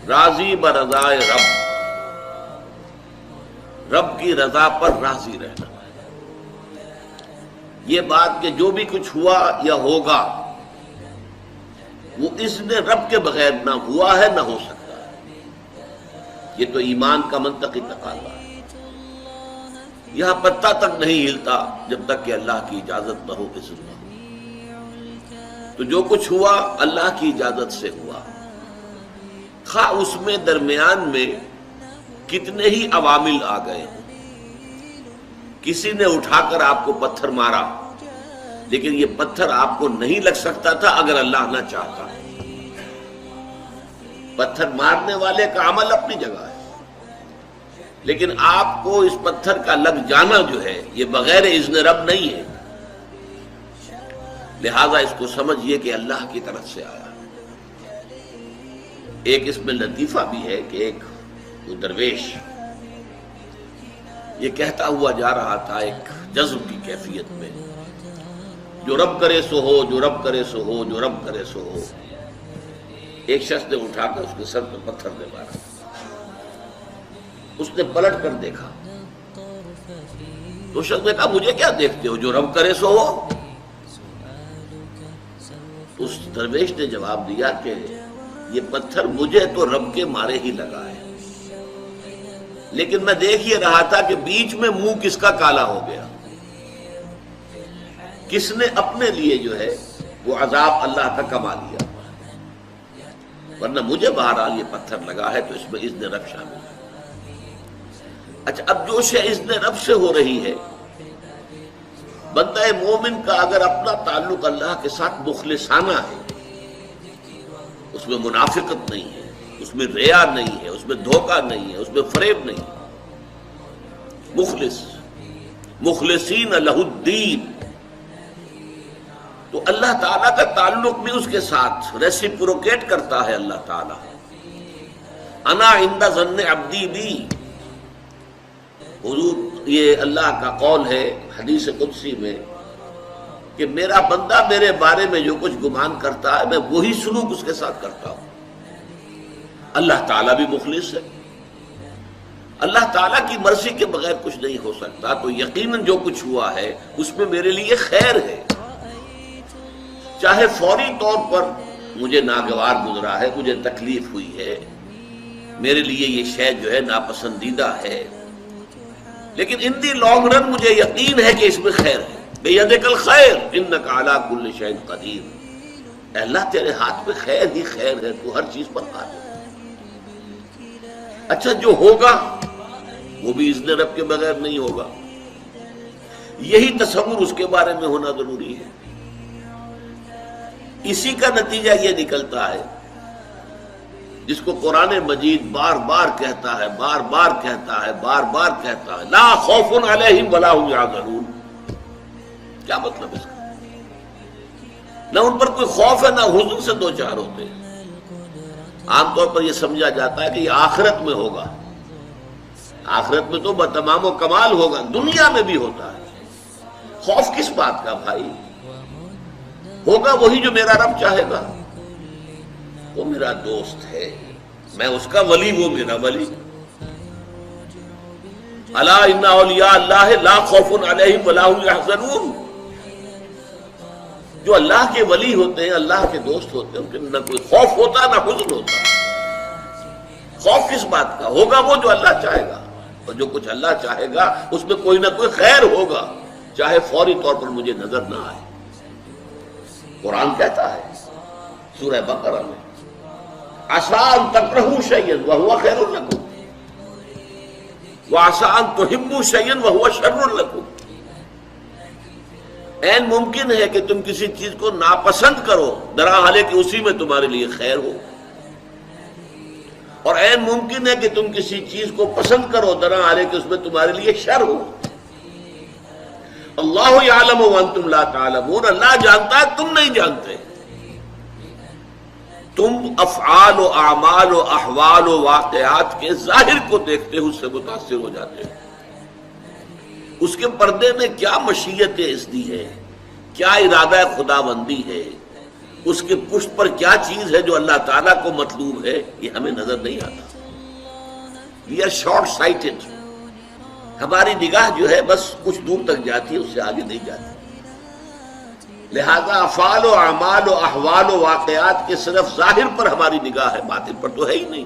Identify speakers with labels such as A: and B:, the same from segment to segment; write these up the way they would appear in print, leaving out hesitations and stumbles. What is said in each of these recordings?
A: راضی برضائے رب، رب کی رضا پر راضی رہنا۔ یہ بات کہ جو بھی کچھ ہوا یا ہوگا وہ اذن رب کے بغیر نہ ہوا ہے نہ ہو سکتا ہے، یہ تو ایمان کا منطقی تقاضا ہے۔ یہاں پتہ تک نہیں ہلتا جب تک کہ اللہ کی اجازت نہ ہو، اذن نہ ہو۔ تو جو کچھ ہوا اللہ کی اجازت سے ہوا، خواہ اس میں درمیان میں کتنے ہی عوامل آ گئے ہوں۔ کسی نے اٹھا کر آپ کو پتھر مارا، لیکن یہ پتھر آپ کو نہیں لگ سکتا تھا اگر اللہ نہ چاہتا۔ پتھر مارنے والے کا عمل اپنی جگہ ہے، لیکن آپ کو اس پتھر کا لگ جانا جو ہے یہ بغیر اذن رب نہیں ہے، لہذا اس کو سمجھیے کہ اللہ کی طرف سے آیا۔ ایک اس میں لطیفہ بھی ہے کہ ایک درویش یہ کہتا ہوا جا رہا تھا ایک جذب کی کیفیت میں، جو رب کرے سو ہو، جو رب کرے سو ہو، جو رب کرے سو ہو۔ ایک شخص نے اٹھا کر اس کے سر پہ پتھر نے مارا، اس نے پلٹ کر دیکھا تو شخص نے کہا مجھے کیا دیکھتے ہو، جو رب کرے سو ہو۔ اس درویش نے جواب دیا کہ یہ پتھر مجھے تو رب کے مارے ہی لگا ہے، لیکن میں دیکھ یہ رہا تھا کہ بیچ میں منہ کس کا کالا ہو گیا، کس نے اپنے لیے جو ہے وہ عذاب اللہ کا کما لیا، ورنہ مجھے بہرحال یہ پتھر لگا ہے تو اس میں اذن رب شامل ہے۔ اچھا، اب جو شے اذن رب سے ہو رہی ہے، بندہ مومن کا اگر اپنا تعلق اللہ کے ساتھ مخلصانہ ہے، اس میں منافقت نہیں ہے، اس میں ریا نہیں ہے، اس میں دھوکہ نہیں ہے، اس میں فریب نہیں ہے، مخلصین لہ الدین، تو اللہ تعالیٰ کا تعلق بھی اس کے ساتھ ریسیپروکیٹ کرتا ہے۔ اللہ تعالیٰ انا عند ظن عبدی بی، حضور یہ اللہ کا قول ہے حدیث قدسی میں کہ میرا بندہ میرے بارے میں جو کچھ گمان کرتا ہے میں وہی سلوک اس کے ساتھ کرتا ہوں۔ اللہ تعالیٰ بھی مخلص ہے، اللہ تعالیٰ کی مرضی کے بغیر کچھ نہیں ہو سکتا، تو یقیناً جو کچھ ہوا ہے اس میں میرے لیے خیر ہے، چاہے فوری طور پر مجھے ناگوار گزرا ہے، مجھے تکلیف ہوئی ہے، میرے لیے یہ شے جو ہے ناپسندیدہ ہے، لیکن ان دی لانگ رن مجھے یقین ہے کہ اس میں خیر ہے۔ بیدک الخیر انک علی کل شیء قدیر، اے اللہ تیرے ہاتھ میں خیر ہی خیر ہے، تو ہر چیز پر قادر ہے۔ اچھا، جو ہوگا وہ بھی اذن رب کے بغیر نہیں ہوگا، یہی تصور اس کے بارے میں ہونا ضروری ہے۔ اسی کا نتیجہ یہ نکلتا ہے جس کو قرآن مجید بار بار کہتا ہے، بار بار کہتا ہے، بار بار کہتا ہے، لا خوف علیہم ولا هم یحزنون۔ کیا مطلب اس کا؟ نہ ان پر کوئی خوف ہے نہ حزن سے دو چار ہوتے ہیں۔ عام طور پر یہ سمجھا جاتا ہے کہ یہ آخرت میں ہوگا، آخرت میں تو بتمام و کمال ہوگا، دنیا میں بھی ہوتا ہے۔ خوف کس بات کا بھائی؟ ہوگا وہی جو میرا رب چاہے گا، وہ میرا دوست ہے، میں اس کا ولی، وہ میرا ولی۔ الا ان اولیاء اللہ لا خوف علیہم ولا هم یحزنون، جو اللہ کے ولی ہوتے ہیں، اللہ کے دوست ہوتے ہیں، ان کے نہ کوئی خوف ہوتا نہ حزن ہوتا۔ خوف کس بات کا؟ ہوگا وہ جو اللہ چاہے گا، اور جو کچھ اللہ چاہے گا اس میں کوئی نہ کوئی خیر ہوگا، چاہے فوری طور پر مجھے نظر نہ آئے۔ قرآن کہتا ہے سورہ بقرہ میں، عسیٰ ان تکرہوا شیئا وہو خیر لکم وعسیٰ ان تحبوا شیئا وہو شر لکم، عین ممکن ہے کہ تم کسی چیز کو ناپسند کرو درحالے کہ اسی میں تمہارے لیے خیر ہو، اور عین ممکن ہے کہ تم کسی چیز کو پسند کرو درحالے کہ اس میں تمہارے لیے شر ہو۔ اللہ یعلم وانتم لا تعلمون، اللہ جانتا ہے تم نہیں جانتے۔ تم افعال و اعمال و احوال و واقعات کے ظاہر کو دیکھتے ہو، اس سے متاثر ہو جاتے ہو۔ اس کے پردے میں کیا مشیت اذنی ہے، کیا ارادہ خداوندی ہے، اس کے پشت پر کیا چیز ہے جو اللہ تعالیٰ کو مطلوب ہے یہ ہمیں نظر نہیں آتا. We are short sighted. ہماری نگاہ جو ہے بس کچھ دور تک جاتی ہے، اس سے آگے نہیں جاتی. لہذا افعال و اعمال و احوال و واقعات کے صرف ظاہر پر ہماری نگاہ ہے، باطن پر تو ہے ہی نہیں.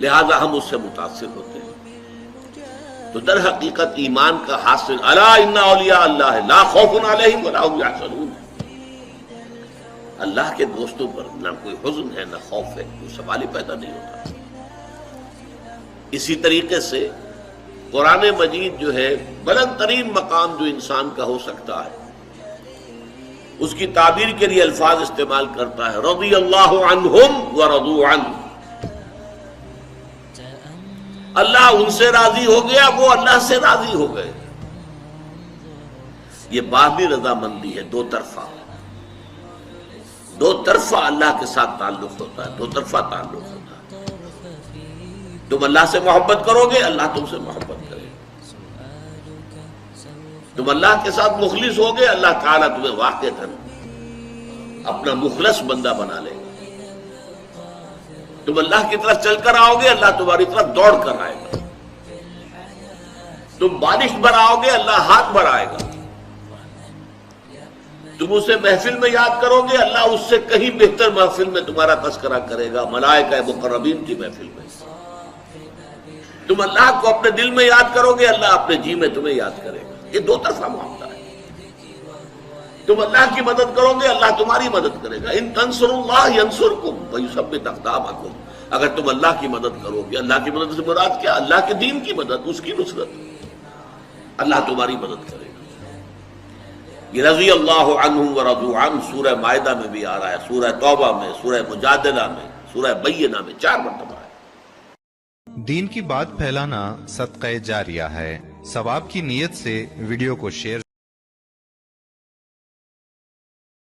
A: لہذا ہم اس سے متاثر ہوتے ہیں. تو در حقیقت ایمان کا حاصل الا ان اولیاء اللہ لا خوف علیہم ولا هم یحزنون. اللہ کے دوستوں پر نہ کوئی حزن ہے نہ خوف ہے، کوئی سوال ہی پیدا نہیں ہوتا. اسی طریقے سے قرآن مجید جو ہے بلند ترین مقام جو انسان کا ہو سکتا ہے، اس کی تعبیر کے لیے الفاظ استعمال کرتا ہے رضی اللہ عنہم ورضوا عنہ. اللہ ان سے راضی ہو گیا، وہ اللہ سے راضی ہو گئے. یہ باہمی رضامندی ہے، دو طرفہ. دو طرفہ اللہ کے ساتھ تعلق ہوتا ہے، دو طرفہ تعلق ہوتا ہے. تم اللہ سے محبت کرو گے، اللہ تم سے محبت کرے گا. تم اللہ کے ساتھ مخلص ہوگے، اللہ تعالیٰ تمہیں واقعتاً اپنا مخلص بندہ بنا لے گا. تم اللہ کی طرف چل کر آؤ گے، اللہ تمہاری طرف دوڑ کر آئے گا. تم بارش برآؤ گے، اللہ ہاتھ بڑھائے گا. تم اسے محفل میں یاد کرو گے، اللہ اس سے کہیں بہتر محفل میں تمہارا تذکرہ کرے گا، ملائکہ مقربین کی محفل میں. تم اللہ کو اپنے دل میں یاد کرو گے، اللہ اپنے جی میں تمہیں یاد کرے گا. یہ دو طرفہ معاملہ ہے. تم اللہ کی مدد کرو گے، اللہ تمہاری مدد کرے گا. ان تنصروا اللہ ینصرکم ویثبت اقدامکم. اگر تم اللہ کی مدد کرو گے، اللہ کی مدد سے مراد کیا؟ اللہ کے دین کی مدد، اس کی نصرت. اللہ تمہاری مدد کرے گا. یہ رضی اللہ عنہم ورضوا عنہ سورہ مائدہ میں بھی آ رہا ہے، سورہ توبہ میں، سورہ مجادلہ میں، سورہ بینہ میں 4 مرتبہ ہے.
B: دین کی بات پھیلانا صدقہ جاریہ ہے. ثواب کی نیت سے ویڈیو کو شیئر